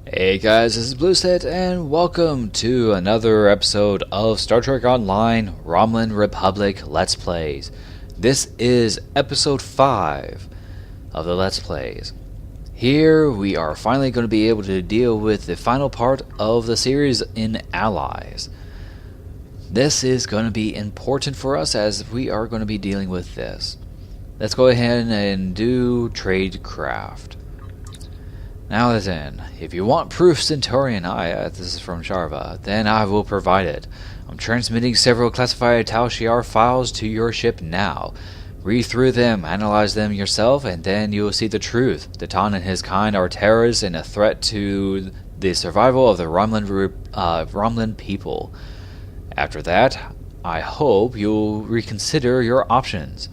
Hey guys, this is Blueset, and welcome to another episode of Star Trek Online Romulan Republic Let's Plays. This is episode 5 of the Let's Plays. Here we are finally going to be able to deal with the final part of the series in Allies. This is going to be important for us as we are going to be dealing with this. Let's go ahead and do trade craft. Now then, if you want proof Centaurian this is from Sharva, then I will provide it. I'm transmitting several classified Tal Shiar files to your ship now. Read through them, analyze them yourself, and then you will see the truth. Datan and his kind are terrorists and a threat to the survival of the Romulan people. After that, I hope you'll reconsider your options.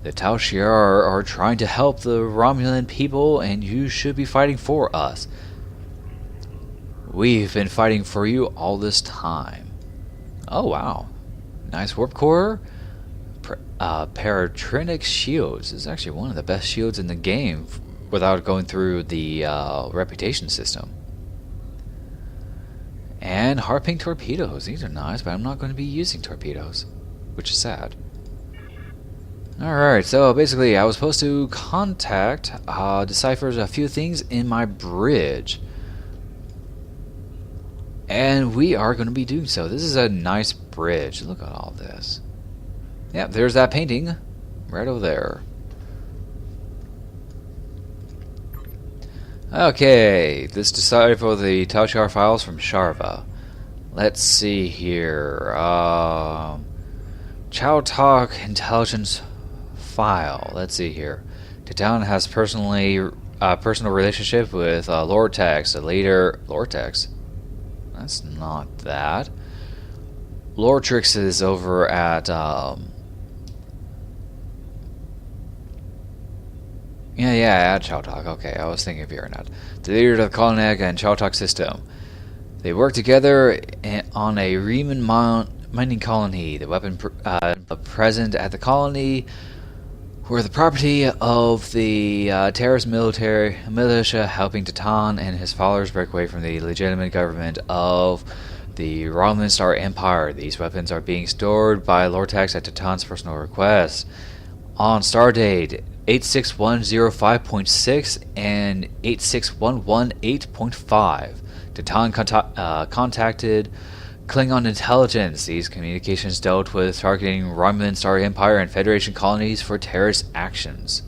The Tal Shiar are trying to help the Romulan people, and you should be fighting for us. We've been fighting for you all this time. Oh wow. Nice warp core. Paratrinic shields. This is actually one of the best shields in the game without going through the reputation system. And harping torpedoes. These are nice, but I'm not going to be using torpedoes, which is sad. Alright, so basically I was supposed to contact decipher a few things in my bridge. And we are going to be doing so. This is a nice bridge. Look at all this. Yep, there's that painting right over there. Okay, let's decipher the Tal Shiar files from Sharva. Let's see here. Chowtok intelligence file. Let's see here. Datan has personal relationship with Lortex, the leader. Lortex? That's not that. Lortrix is over at at Chowtok. Okay, I was thinking of Uranat. The leader of the Kolnek and Chowtok system. They work together on a Riemann mining colony. The weapon present at the colony were the property of the terrorist militia helping Datan and his followers break away from the legitimate government of the Romulan Star Empire. These weapons are being stored by Lortex at Datan's personal request. On stardate 86105.6 and 86118.5, Datan contacted Klingon intelligence. These communications dealt with targeting Romulan Star Empire and Federation colonies for terrorist actions.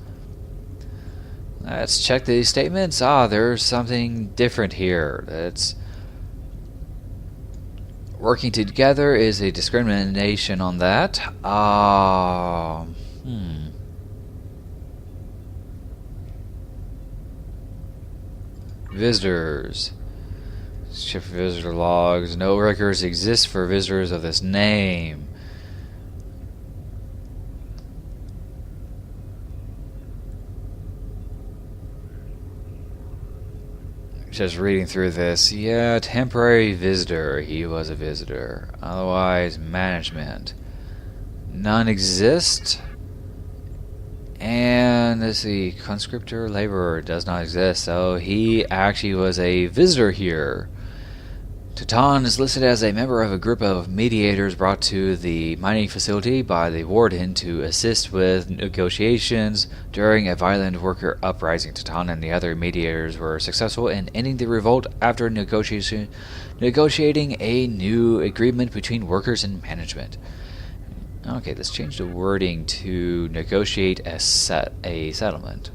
Let's check these statements. There's something different here. That's working together is a discrimination on that. Visitors. Ship visitor logs. No records exist for visitors of this name. Just reading through this. Yeah, temporary visitor. He was a visitor. Otherwise, management. None exist. And let's see, conscriptor laborer does not exist. So he actually was a visitor here. Datan is listed as a member of a group of mediators brought to the mining facility by the warden to assist with negotiations during a violent worker uprising. Datan and the other mediators were successful in ending the revolt after negotiating a new agreement between workers and management. Okay, let's change the wording to negotiate a settlement.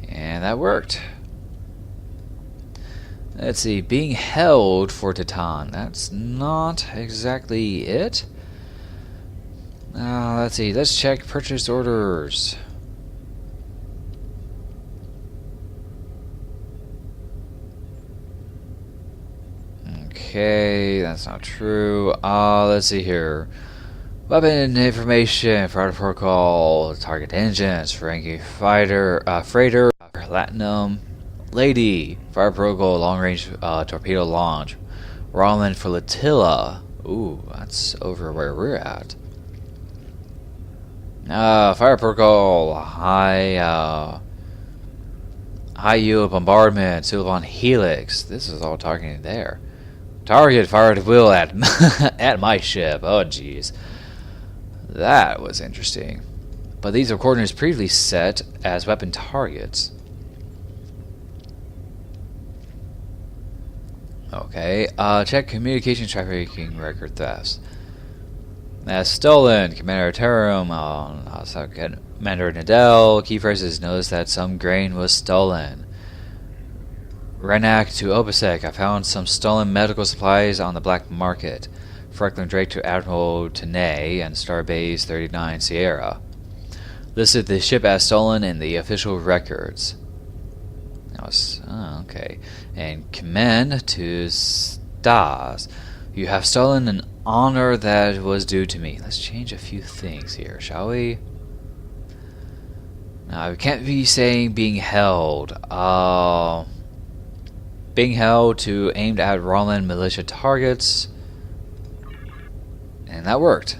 And that worked. Let's see, being held for Datan. That's not exactly it. Let's see, let's check purchase orders. Okay, that's not true. Let's see here. Weapon information, protocol, target engines, Ferengi freighter, platinum, Lady, fire protocol, long-range torpedo launch. Romulan flotilla. Ooh, that's over where we're at. Fire protocol, high yield bombardment, Sylvan Helix. This is all targeting there. Target fired at will at at my ship. Oh jeez, that was interesting. But these are coordinates previously set as weapon targets. Okay, check communication trafficking record thefts. As stolen, Commander Terrum, Commander Nadell, key phrases, noticed that some grain was stolen. Renak to Obasek, I found some stolen medical supplies on the black market. Franklin Drake to Admiral Tenay and Starbase 39 Sierra. Listed the ship as stolen in the official records. Okay. And commend to Stas. You have stolen an honor that was due to me. Let's change a few things here, shall we? Now, we can't be saying being held. Being held to aimed at Romulan militia targets. And that worked.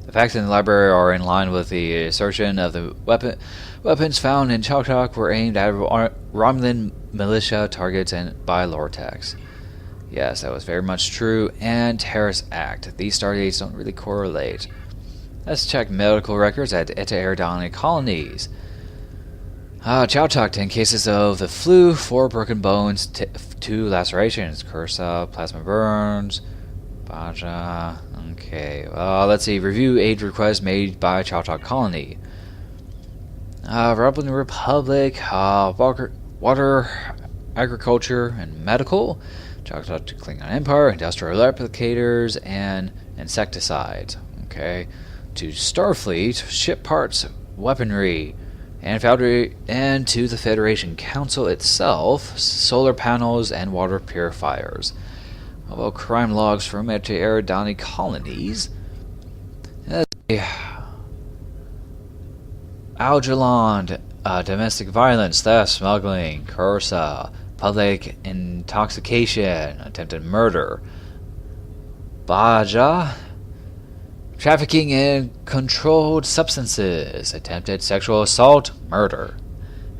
The facts in the library are in line with the assertion of the weapons found in Choktok were aimed at Romulan militia targets and by Lortex. Yes, that was very much true. And Terrorist Act. These stardates don't really correlate. Let's check medical records at Eta Eridani colonies. Chowtok, 10 cases of the flu, 4 broken bones, 2 lacerations, Cursa, plasma burns, Baja. Okay, let's see. Review aid request made by Chowtok colony. Romulan Republic, water, agriculture, and medical. Chowtok to Klingon Empire, industrial replicators, and insecticides. Okay, to Starfleet, ship parts, weaponry, and foundry, and to the Federation Council itself, solar panels and water purifiers. About crime logs from Eta Eridani colonies. Algerland, domestic violence, theft, smuggling, Cursa, public intoxication, attempted murder. Baja, trafficking in controlled substances, attempted sexual assault, murder.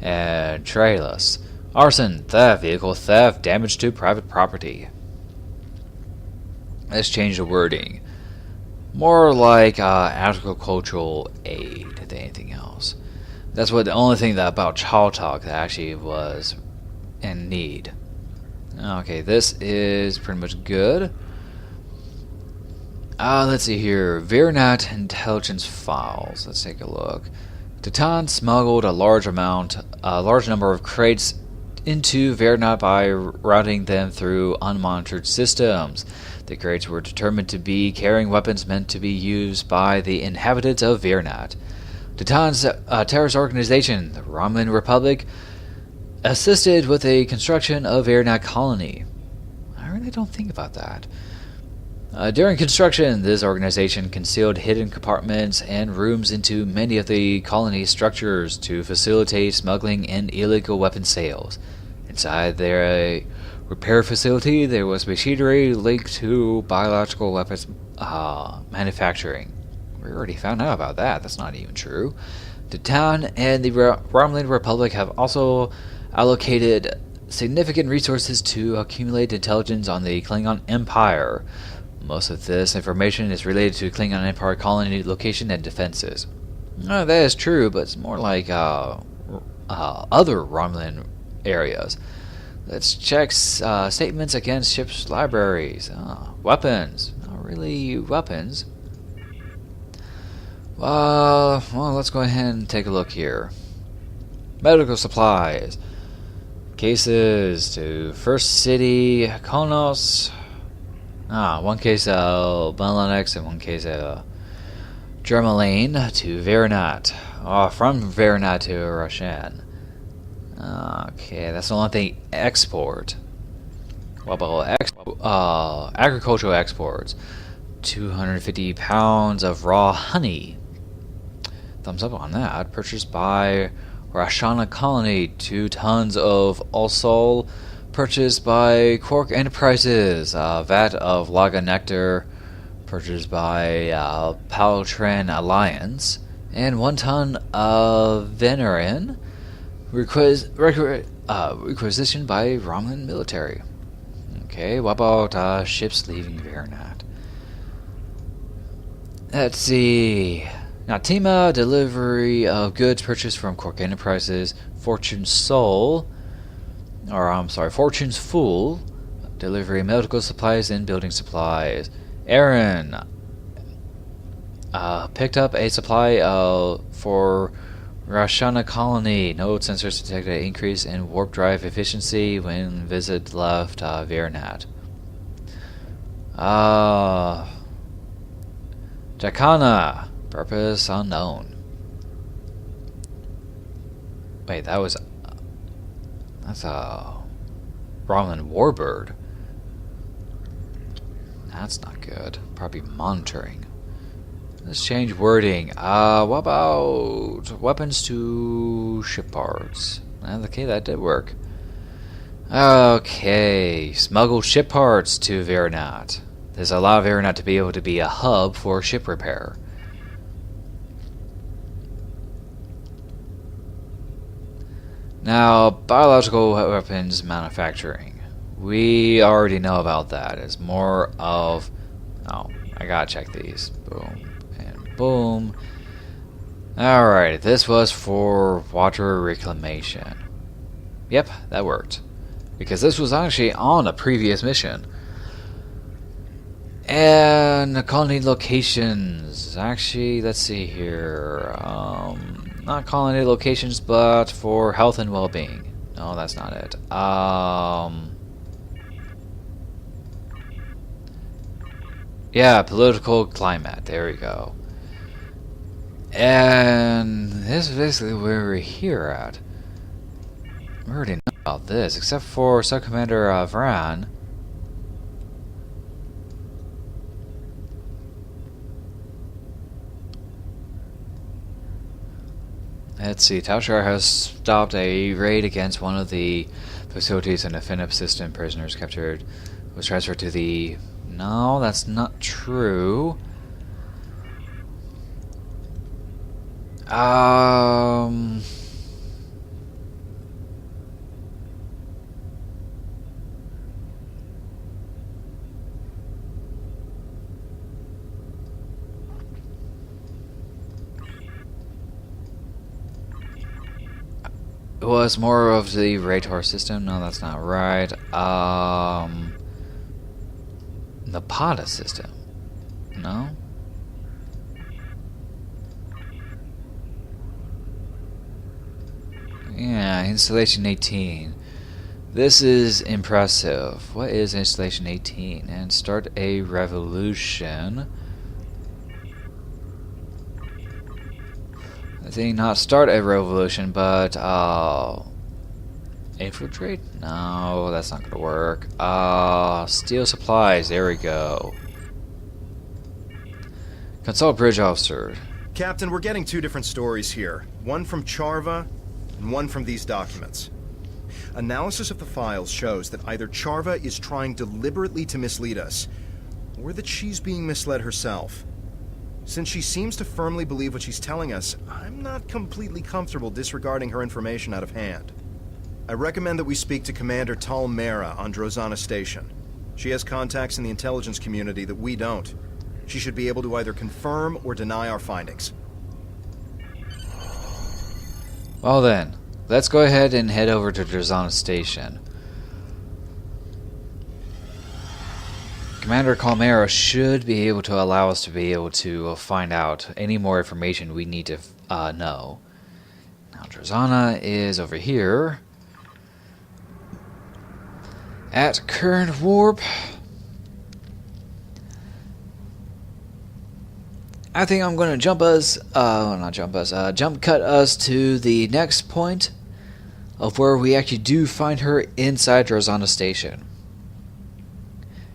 And Trailus, arson, theft, vehicle theft, damage to private property. Let's change the wording. More like agricultural aid than anything else. That's what the only thing that about Chowtok that actually was in need. Okay, this is pretty much good. Let's see here. Virnat intelligence files. Let's take a look. Titan smuggled a large number of crates into Virnat by routing them through unmonitored systems. The crates were determined to be carrying weapons meant to be used by the inhabitants of Virnat. Titan's terrorist organization, the Romulan Republic, assisted with the construction of Virnat colony. I really don't think about that. During construction, this organization concealed hidden compartments and rooms into many of the colony's structures to facilitate smuggling and illegal weapon sales. Inside their repair facility, there was machinery linked to biological weapons manufacturing. We already found out about that. That's not even true. Titan and the Romulan Republic have also allocated significant resources to accumulate intelligence on the Klingon Empire. Most of this information is related to Klingon Empire colony location and defenses. That is true, but it's more like other Romulan areas. Let's check statements against ships' libraries. Weapons. Not really weapons. Well, let's go ahead and take a look here. Medical supplies. Cases to First City, Konos. One case of Melanex and one case of Germaline to Virnat. From Virnat to Roshan. Okay, that's the only thing. Export. What about agricultural exports? 250 pounds of raw honey. Thumbs up on that. Purchased by Rashana Colony, 2 tons of Alsol, purchased by Quark Enterprises. Vat of Laga Nectar, purchased by Paltran Alliance. And 1 ton of Venerin, requisitioned by Romulan military. Okay, what about ships leaving Veronat? Let's see. Natima, delivery of goods purchased from Quark Enterprises. Fortune's Fool, delivery of medical supplies and building supplies. Aaron, picked up a supply for Rashana Colony. Node sensors detected an increase in warp drive efficiency when visit left Veronat. Jakana, purpose unknown. Wait, that's a Romulan warbird. That's not good. Probably monitoring. Let's change wording. What about weapons to ship parts? Okay, that did work. Okay, smuggle ship parts to Veronat. This allows Veronat to be able to be a hub for ship repair. Now, biological weapons manufacturing. We already know about that. It's more of... Oh, I gotta check these. Boom. And boom. Alright, this was for water reclamation. Yep, that worked. Because this was actually on a previous mission. And colony locations. Actually, let's see here. Not colony locations, but for health and well-being. No, that's not it. Yeah, political climate. There we go. And this is basically where we're here at. We already know about this, except for Sub-Commander Vran. Let's see, Taushar has stopped a raid against one of the facilities in the FinUp system. Prisoners captured was transferred to the... No, that's not true. It was more of the radar system. No, that's not right. The POTA system. No? Yeah, installation 18. This is impressive. What is installation 18? And start a revolution. I think not start a revolution, but infiltrate? No, that's not gonna work. Steal supplies, there we go. Consult bridge officer. Captain, we're getting 2 different stories here. One from Charva, and one from these documents. Analysis of the files shows that either Charva is trying deliberately to mislead us, or that she's being misled herself. Since she seems to firmly believe what she's telling us, I'm not completely comfortable disregarding her information out of hand. I recommend that we speak to Commander Tal Mera on Drozana Station. She has contacts in the intelligence community that we don't. She should be able to either confirm or deny our findings. Well then, let's go ahead and head over to Drozana Station. Commander Calmera should be able to allow us to be able to find out any more information we need to know. Now Drozana is over here at current warp. I think I'm going to jump cut us to the next point of where we actually do find her inside Drozana Station.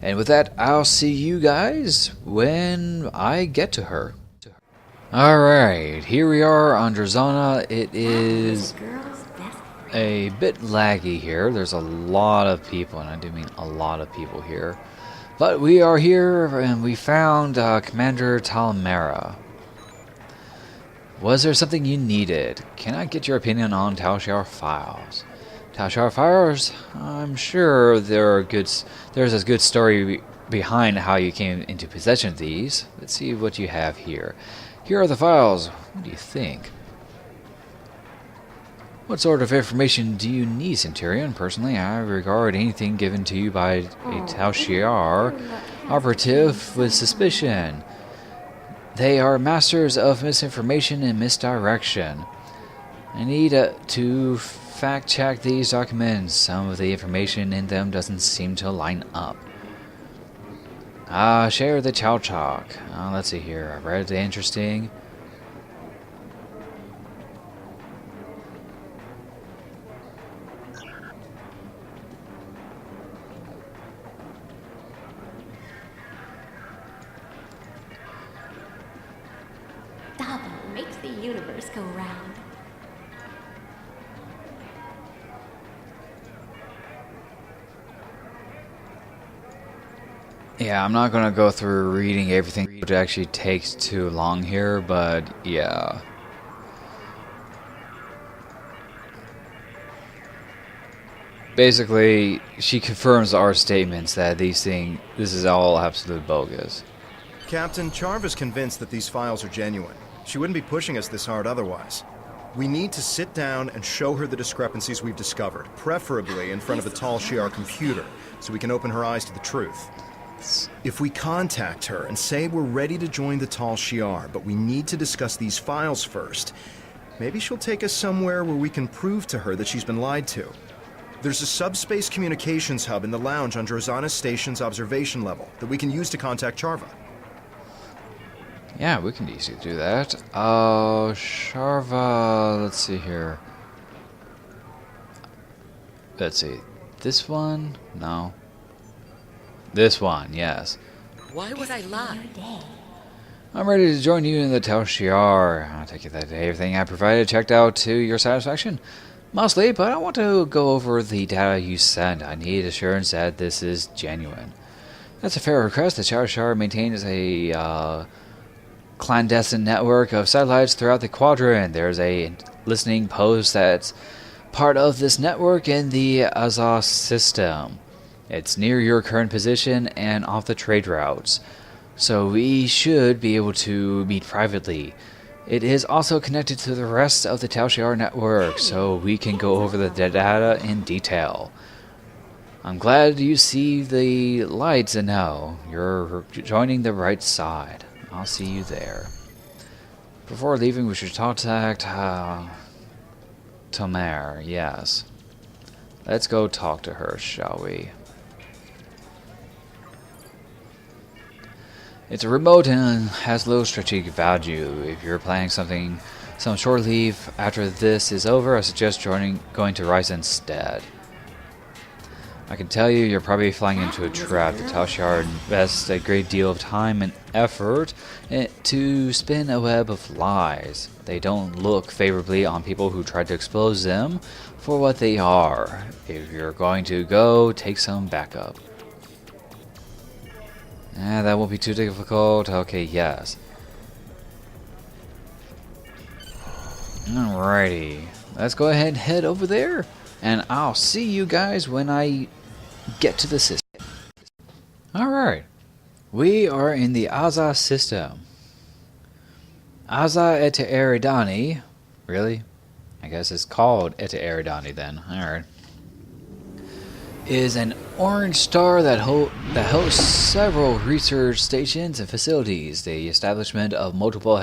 And with that, I'll see you guys when I get to her. Alright, here we are on Drazana. It is a bit laggy here. There's a lot of people, and I do mean a lot of people here. But we are here, and we found Commander Talamera. Was there something you needed? Can I get your opinion on Tal Shiar files? Tal Shiar files? I'm sure there's a good story behind how you came into possession of these. Let's see what you have here. Here are the files. What do you think? What sort of information do you need, Centurion? Personally, I regard anything given to you by a Tal Shiar operative with suspicion. They are masters of misinformation and misdirection. I need to fact-check these documents. Some of the information in them doesn't seem to line up. Share the Chow Chalk. Let's see here. I read the interesting. Dabo makes the universe go round. Yeah, I'm not gonna go through reading everything, which actually takes too long here, but yeah. Basically, she confirms our statements that this is all absolute bogus. Captain, Charva's convinced that these files are genuine. She wouldn't be pushing us this hard otherwise. We need to sit down and show her the discrepancies we've discovered, preferably in front of a Tal Shiar computer, so we can open her eyes to the truth. If we contact her and say we're ready to join the Tal Shiar, but we need to discuss these files first, maybe she'll take us somewhere where we can prove to her that she's been lied to. There's a subspace communications hub in the lounge on Drozana Station's observation level that we can use to contact Charva. Yeah, we can easily do that. Sharva, let's see here. Let's see. This one? No. This one, yes. Why would I lie? I'm ready to join you in the Tal Shiar. I'll take it that everything I provided checked out to your satisfaction. Mostly, but I want to go over the data you sent. I need assurance that this is genuine. That's a fair request. The Tal Shiar maintains a clandestine network of satellites throughout the quadrant. There's a listening post that's part of this network in the Azaz system. It's near your current position and off the trade routes, so we should be able to meet privately. It is also connected to the rest of the Tal Shiar network, so we can go over the data in detail. I'm glad you see the lights and now you're joining the right side. I'll see you there. Before leaving, we should contact Tomer. Yes. Let's go talk to her, shall we? It's a remote and has low strategic value. If you're planning some short leave after this is over, I suggest going to Rice instead. I can tell you're probably flying into a trap. The Tal Shiar invests a great deal of time and effort to spin a web of lies. They don't look favorably on people who try to expose them for what they are. If you're going to go, take some backup. That won't be too difficult. Okay, yes. Alrighty. Let's go ahead and head over there. And I'll see you guys when I get to the system. Alright. We are in the Azaz system. Azaz et Eridani. Really? I guess it's called et Eridani then. Alright. Is an orange star that hosts several research stations and facilities. The establishment of multiple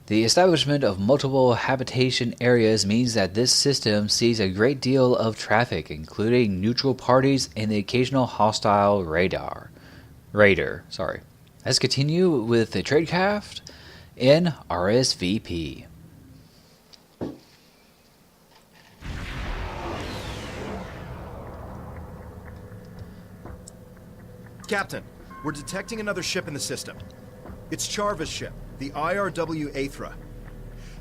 The establishment of multiple habitation areas means that this system sees a great deal of traffic, including neutral parties and the occasional hostile raider. Let's continue with the tradecraft in RSVP. Captain, We're detecting another ship in the system. It's Charva's ship, the IRW Aethra.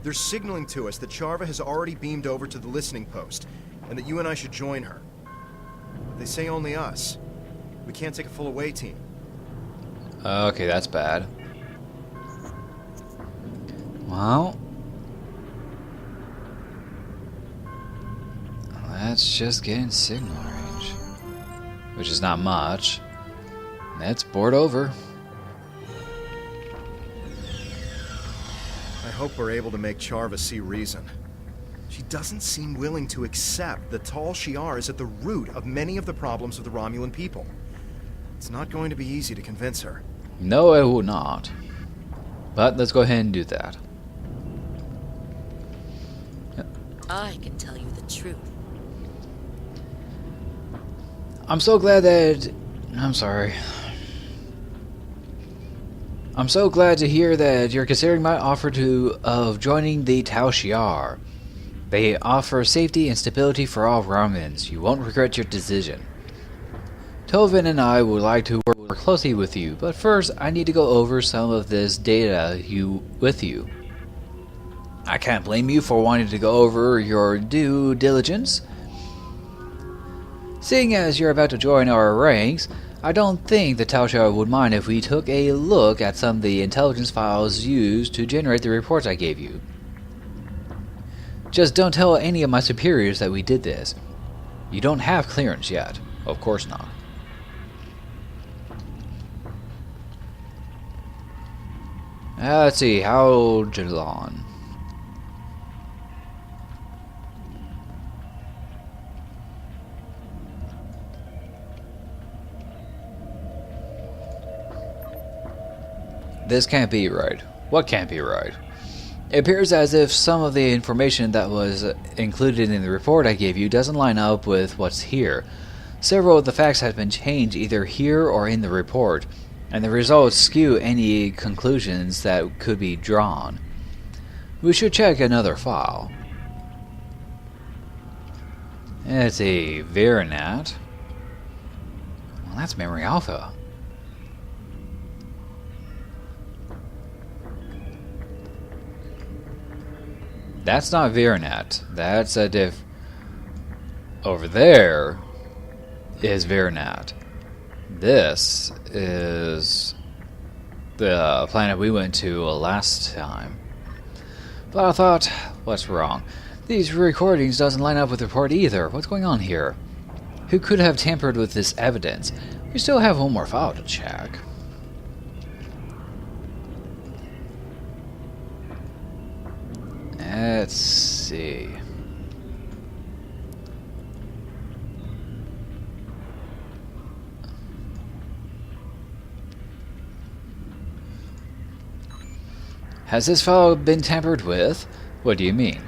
They're signaling to us that Charva has already beamed over to the listening post, and that you and I should join her. They say only us. We can't take a full away team. Okay, that's bad. Well, let's just get in signal range, which is not much. Let's board over. I hope we're able to make Charva see reason. She doesn't seem willing to accept that Tal Shiar is at the root of many of the problems of the Romulan people. It's not going to be easy to convince her. No, it will not. But let's go ahead and do that. I can tell you the truth. I'm so glad that... I'm sorry. I'm so glad to hear that you're considering my offer of joining the Tal Shiar. They offer safety and stability for all Romulans. You won't regret your decision. Tovin and I would like to work closely with you, but first I need to go over some of this data with you. I can't blame you for wanting to go over your due diligence. Seeing as you're about to join our ranks, I don't think the Tal Shiar would mind if we took a look at some of the intelligence files used to generate the reports I gave you. Just don't tell any of my superiors that we did this. You don't have clearance yet. Of course not. Let's see, how Jalon. This can't be right. What can't be right? It appears as if some of the information that was included in the report I gave you doesn't line up with what's here. Several of the facts have been changed either here or in the report, and the results skew any conclusions that could be drawn. We should check another file. It's a Veronat. Well, that's Memory Alpha. That's not Veronat. That's a diff... Over there is Veronat. This is the planet we went to last time. But I thought, what's wrong? These recordings doesn't line up with the report either. What's going on here? Who could have tampered with this evidence? We still have one more file to check. Let's see. Has this file been tampered with? What do you mean?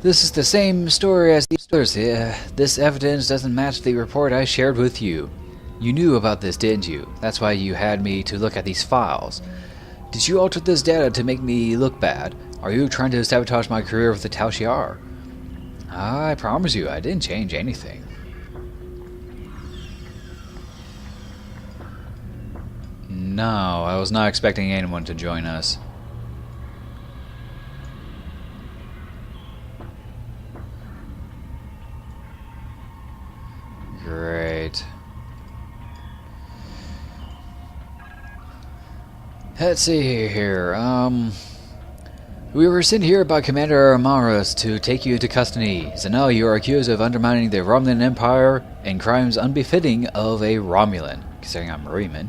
This is the same story as the others. This evidence doesn't match the report I shared with you. You knew about this, didn't you? That's why you had me to look at these files. Did you alter this data to make me look bad? Are you trying to sabotage my career with the Tal Shiar? I promise you, I didn't change anything. No, I was not expecting anyone to join us. Great. Let's see here, we were sent here by Commander Amaris to take you into custody. So now you are accused of undermining the Romulan Empire and crimes unbefitting of a Romulan, considering I'm a Reman.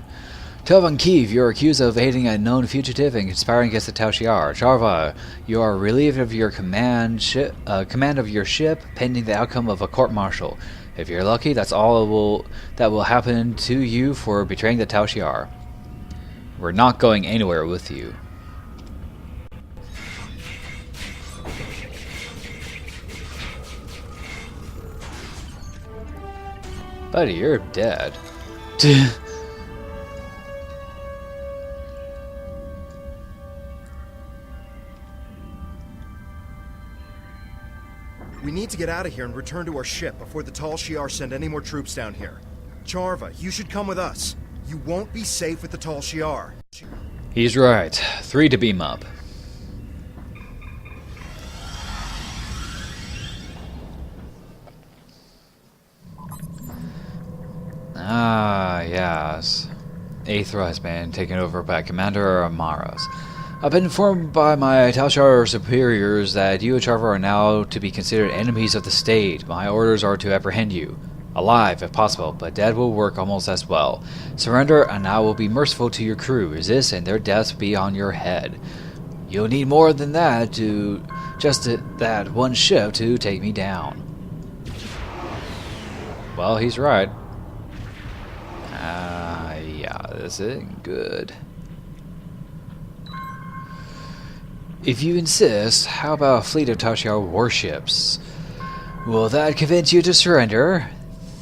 Telvan Kiev, you are accused of aiding a known fugitive and conspiring against the Tal Shiar. Charva, you are relieved of your command of your ship pending the outcome of a court-martial. If you're lucky, that's all that will happen to you for betraying the Tal Shiar. We're not going anywhere with you. Buddy, you're dead. We need to get out of here and return to our ship before the Tal Shiar send any more troops down here. Charva, you should come with us. You won't be safe with the Tal Shiar. He's right. 3 to beam up. Ah, yes. Aethra has been taken over by Commander Amaras. I've been informed by my Tal Shiar superiors that you and Charver are now to be considered enemies of the state. My orders are to apprehend you. Alive, if possible, but dead will work almost as well. Surrender, and I will be merciful to your crew. Resist, and their deaths be on your head. You'll need more than that to... just that one ship to take me down. Well, he's right. Yeah, this isn't good. If you insist, how about a fleet of Tal Shiar warships? Will that convince you to surrender?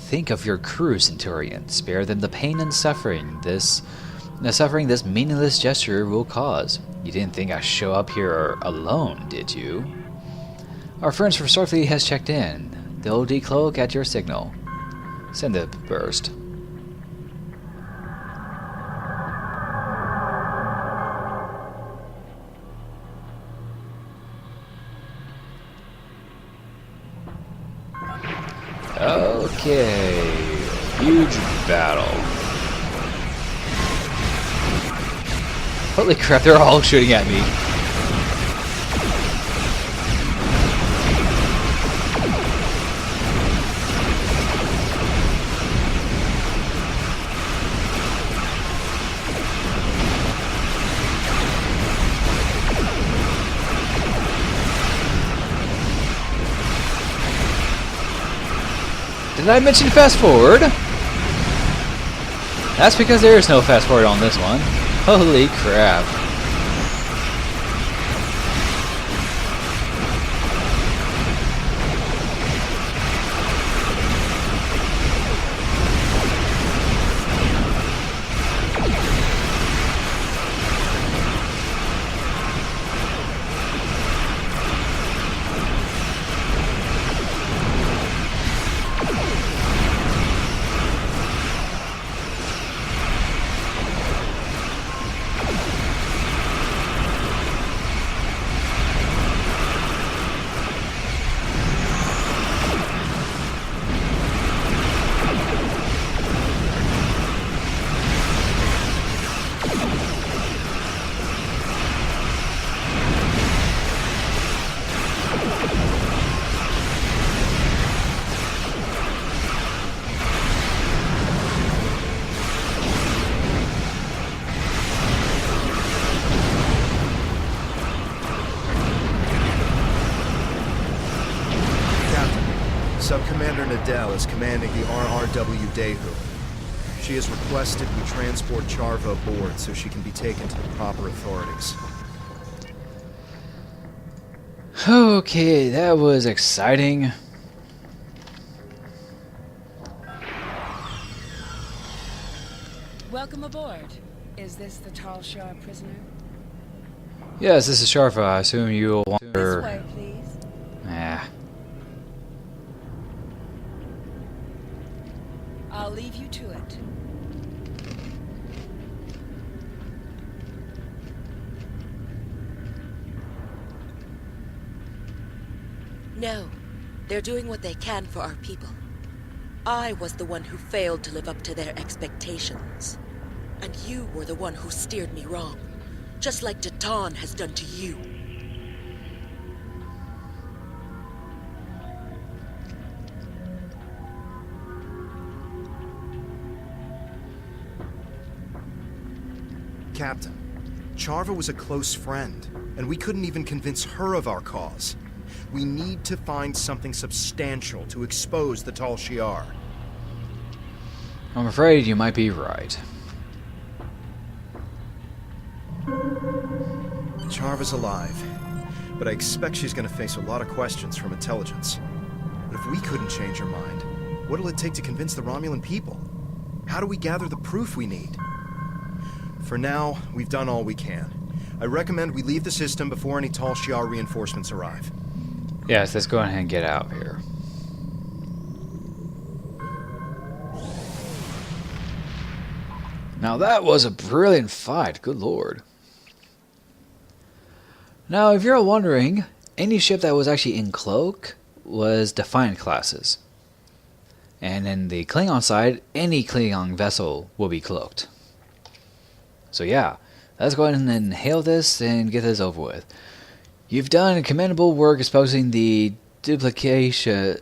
Think of your crew, Centurion. Spare them the pain and suffering this meaningless gesture will cause. You didn't think I'd show up here alone, did you? Our friends from Starfleet has checked in. They'll decloak at your signal. Send the burst. Okay, huge battle. Holy crap, they're all shooting at me. Did I mention fast forward? That's because there is no fast forward on this one. Holy crap. Sub-Commander Nadell is commanding the RRW Dehu. She has requested we transport Charva aboard so she can be taken to the proper authorities. Okay, that was exciting. Welcome aboard. Is this the Tal Shiar prisoner? Yes, this is Sharfa. I assume you'll want This her. way, please. Ah. I'll leave you to it. No, they're doing what they can for our people. I was the one who failed to live up to their expectations. And you were the one who steered me wrong, just like Jatan has done to you. Captain, Charva was a close friend, and we couldn't even convince her of our cause. We need to find something substantial to expose the Tal Shiar. I'm afraid you might be right. Charva's alive, but I expect she's going to face a lot of questions from intelligence. But if we couldn't change her mind, what'll it take to convince the Romulan people? How do we gather the proof we need? For now, we've done all we can. I recommend we leave the system before any Tal Shiar reinforcements arrive. Yes, let's go ahead and get out of here. Now that was a brilliant fight, good lord. Now if you're wondering, any ship that was actually in cloak was Defiant classes. And in the Klingon side, any Klingon vessel will be cloaked. So yeah, let's go ahead and hail this and get this over with. You've done commendable work exposing the duplicious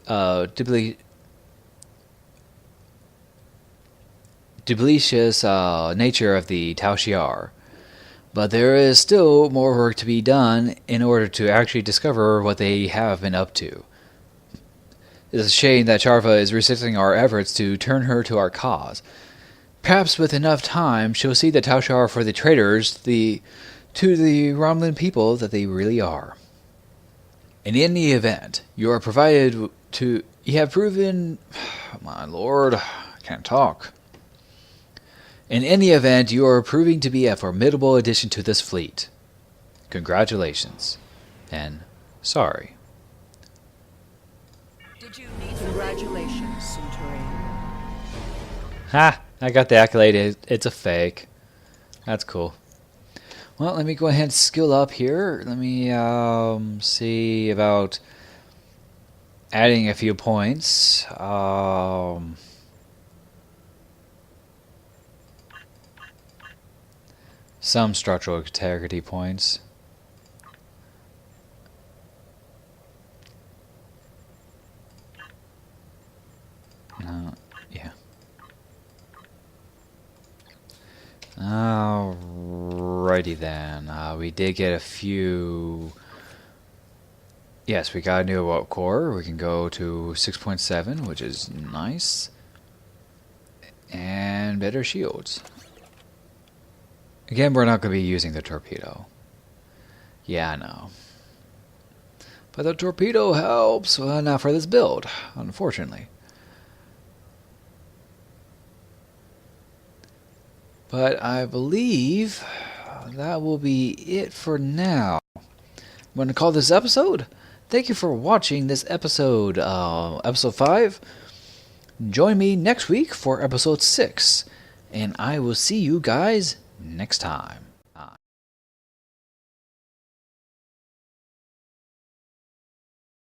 nature of the Tal Shiar. But there is still more work to be done in order to actually discover what they have been up to. It's a shame that Charva is resisting our efforts to turn her to our cause. Perhaps with enough time, she'll see the Tal Shiar for the traitors to the Romulan people that they really are. In any event, you are provided to... You have proven... My lord, I can't talk. In any event, you are proving to be a formidable addition to this fleet. Congratulations. And sorry. Did you need Congratulations, Centurion. Ha! I got the accolade. It's a fake. That's cool. Well, let me go ahead and skill up here. Let me see about adding a few points. Some structural integrity points. Yeah. Alrighty then. We did get a few... Yes, we got a new warp core. We can go to 6.7, which is nice. And better shields. Again, we're not going to be using the torpedo. Yeah, I know. But the torpedo helps. Well, not for this build, unfortunately. But I believe that will be it for now. I'm going to call this episode. Thank you for watching this episode, episode 5. Join me next week for episode 6. And I will see you guys next time.